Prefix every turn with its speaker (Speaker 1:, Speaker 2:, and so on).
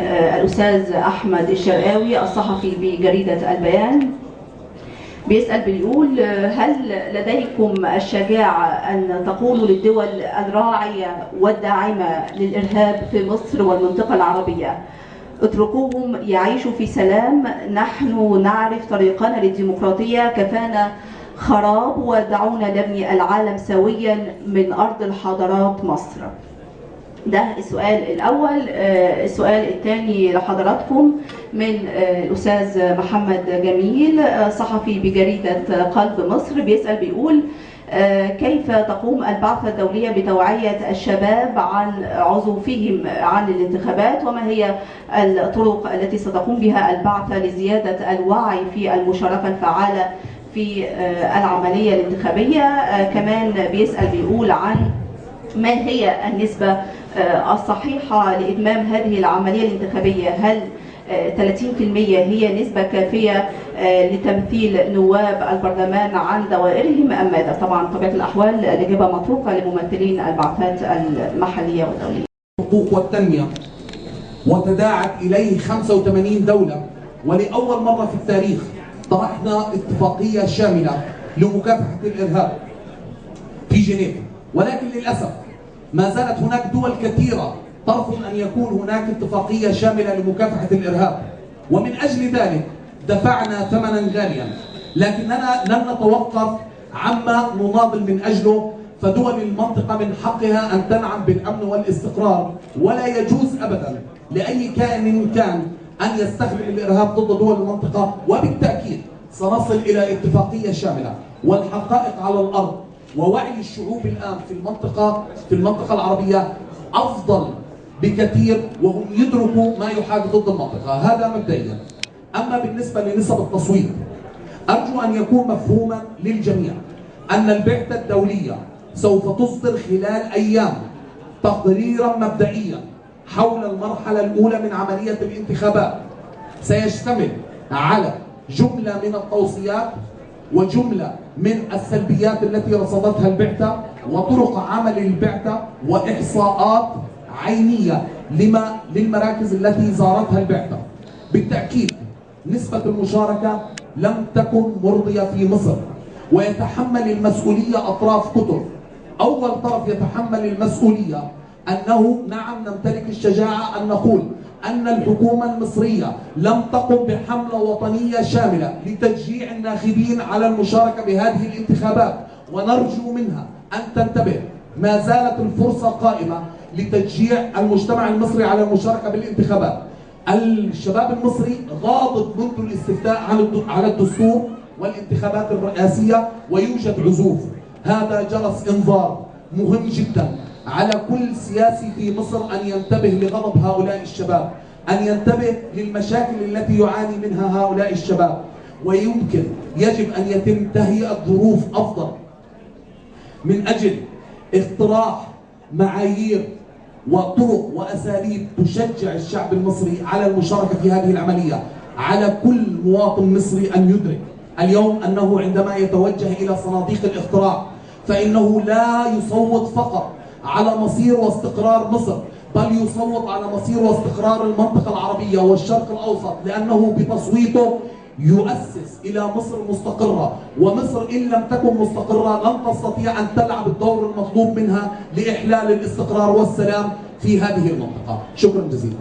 Speaker 1: الأستاذ أحمد الشرقاوي الصحفي بجريدة البيان. بيسأل بيقول: هل لديكم الشجاعة أن تقولوا للدول الراعية والداعمة للإرهاب في مصر والمنطقة العربية اتركوهم يعيشوا في سلام، نحن نعرف طريقنا للديمقراطية، كفانا خراب، ودعونا نبني العالم سويا من أرض الحضارات مصر؟ ده السؤال الأول. السؤال الثاني لحضراتكم من الأستاذ محمد جميل صحفي بجريدة قلب مصر. بيسأل بيقول: كيف تقوم البعثة الدولية بتوعية الشباب عن عزوفهم عن الانتخابات، وما هي الطرق التي ستقوم بها البعثة لزيادة الوعي في المشاركة الفعالة في العملية الانتخابية؟ كمان بيسأل بيقول عن ما هي النسبة الصحيحة لإتمام هذه العملية الانتخابية؟ هل 30% هي نسبة كافية لتمثيل نواب البرلمان عن دوائرهم أم ماذا؟ طبعا طبيعة الأحوال الإجابة مطروقة لممثلين البعثات المحلية والدولية.
Speaker 2: الحقوق والتنمية وتداعت إليه 85 دولة، ولأول مرة في التاريخ طرحنا اتفاقية شاملة لمكافحة الإرهاب في جنيف، ولكن للأسف ما زالت هناك دول كثيرة ترفض أن يكون هناك اتفاقية شاملة لمكافحة الإرهاب، ومن أجل ذلك دفعنا ثمنا غاليا، لكننا لن نتوقف عما نناضل من أجله. فدول المنطقة من حقها أن تنعم بالأمن والاستقرار، ولا يجوز أبدا لأي كائن كان أن يستخدم الإرهاب ضد دول المنطقة. وبالتأكيد سنصل إلى اتفاقية شاملة، والحقائق على الأرض ووعي الشعوب الآن في المنطقة العربية أفضل بكثير، وهم يدركوا ما يحاك ضد المنطقة. هذا مبدئيا. أما بالنسبة لنسب التصويت، أرجو أن يكون مفهوما للجميع أن البعثة الدولية سوف تصدر خلال أيام تقريرا مبدئيا حول المرحلة الأولى من عملية الانتخابات، سيشتمل على جملة من التوصيات وجملة من السلبيات التي رصدتها البعثة، وطرق عمل البعثة، وإحصاءات عينية للمراكز التي زارتها البعثة. بالتأكيد نسبة المشاركة لم تكن مرضية في مصر، ويتحمل المسؤولية أطراف كثر. أول طرف يتحمل المسؤولية أنه نعم نمتلك الشجاعة أن نقول أن الحكومة المصرية لم تقم بحملة وطنية شاملة لتشجيع الناخبين على المشاركة بهذه الانتخابات، ونرجو منها أن تنتبه. ما زالت الفرصة قائمة لتشجيع المجتمع المصري على المشاركة بالانتخابات. الشباب المصري غاضب منذ الاستفتاء على الدستور والانتخابات الرئاسية، ويوجد عزوف. هذا جرس انذار مهم جدا على كل سياسي في مصر أن ينتبه لغضب هؤلاء الشباب، أن ينتبه للمشاكل التي يعاني منها هؤلاء الشباب. يجب أن يتم تهيئة ظروف أفضل من أجل اقتراح معايير وطرق وأساليب تشجع الشعب المصري على المشاركة في هذه العملية. على كل مواطن مصري أن يدرك اليوم أنه عندما يتوجه إلى صناديق الاقتراع فإنه لا يصوت فقط على مصير واستقرار مصر، بل يصوت على مصير واستقرار المنطقة العربية والشرق الأوسط، لأنه بتصويته يؤسس إلى مصر مستقرة. ومصر إن لم تكن مستقرة لن تستطيع أن تلعب الدور المطلوب منها لإحلال الاستقرار والسلام في هذه المنطقة. شكرا جزيلا.